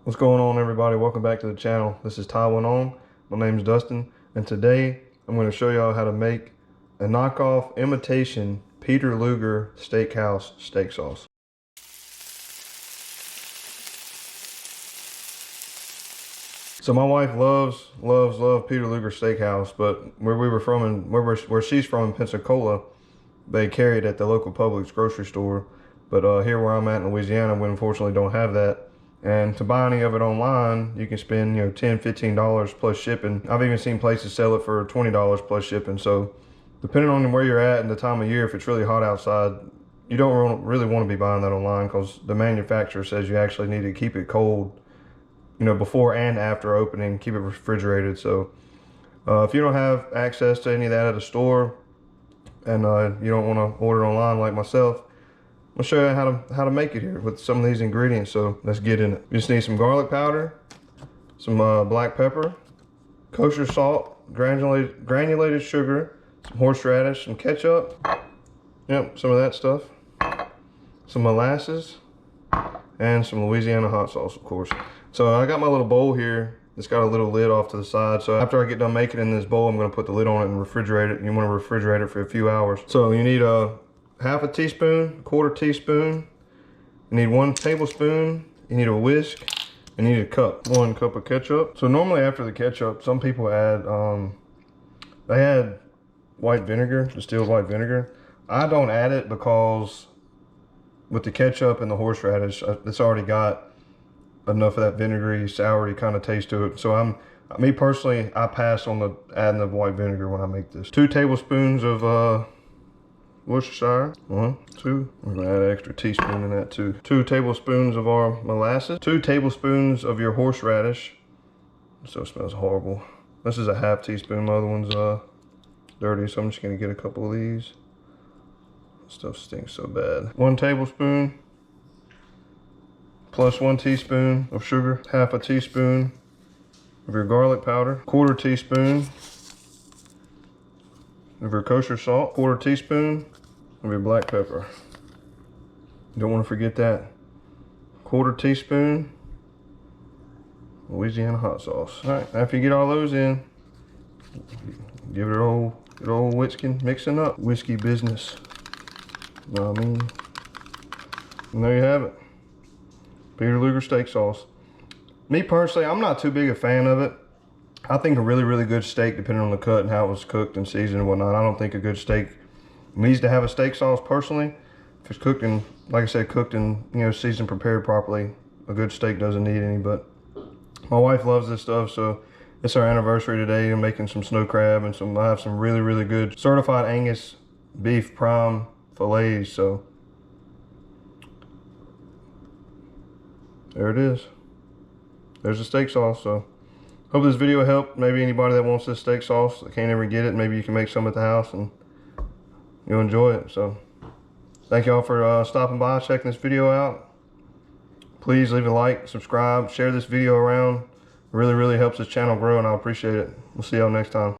What's going on, everybody? Welcome back to the channel. This is Taiwan On. My name is Dustin, and today I'm going to show y'all how to make a knockoff imitation Peter Luger Steakhouse steak sauce. So my wife loves Peter Luger Steakhouse, but where we were from and where she's from in Pensacola, they carry it at the local Publix grocery store. But here where I'm at in Louisiana, we unfortunately don't have that. And to buy any of it online, you can spend, $10, $15 plus shipping. I've even seen places sell it for $20 plus shipping. So depending on where you're at and the time of year, if it's really hot outside, you don't really want to be buying that online, because the manufacturer says you actually need to keep it cold, before and after opening, keep it refrigerated. So if you don't have access to any of that at a store, and you don't want to order online like myself, I'll show you how to make it here with some of these ingredients. So let's get in it. You just need some garlic powder, some black pepper, kosher salt, granulated sugar, some horseradish, some ketchup, some of that stuff, some molasses, and some Louisiana hot sauce, of course. So I got my little bowl here. It's got a little lid off to the side. So after I get done making it in this bowl, I'm going to put the lid on it and refrigerate it. You want to refrigerate it for a few hours. So you need half a teaspoon, quarter teaspoon. You need 1 tablespoon. You need a whisk. And you need a cup. 1 cup of ketchup. So normally after the ketchup, some people add, they add white vinegar, distilled white vinegar. I don't add it because with the ketchup and the horseradish, it's already got enough of that vinegary, soury kind of taste to it. So me personally, I pass on adding the white vinegar when I make this. 2 tablespoons of Worcestershire. 1, 2. We're gonna add an extra teaspoon in that too. 2 tablespoons of our molasses. 2 tablespoons of your horseradish. So it smells horrible. This is a half teaspoon. My other one's dirty, so I'm just gonna get a couple of these. Stuff stinks so bad. 1 tablespoon plus 1 teaspoon of sugar. Half a teaspoon of your garlic powder. Quarter teaspoon of your kosher salt. Quarter teaspoon of your black pepper. You don't want to forget that. Quarter teaspoon Louisiana hot sauce. All right, after you get all those in, give it a good old whisking, mixing up. Whiskey business. You know what I mean? And there you have it. Peter Luger steak sauce. Me personally, I'm not too big a fan of it. I think a really good steak, depending on the cut and how it was cooked and seasoned and whatnot, I don't think a good steak needs to have a steak sauce personally. If it's cooked in, like I said, cooked and seasoned, prepared properly, a good steak doesn't need any. But my wife loves this stuff, so it's our anniversary today. I'm making some snow crab and I have some really good certified Angus beef prime fillets. So there it is. There's the steak sauce. So hope this video helped. Maybe anybody that wants this steak sauce that can't ever get it, maybe you can make some at the house and you'll enjoy it. So thank y'all for stopping by, checking this video out. Please leave a like, subscribe, share this video around. It really helps this channel grow, and I appreciate it. We'll see y'all next time.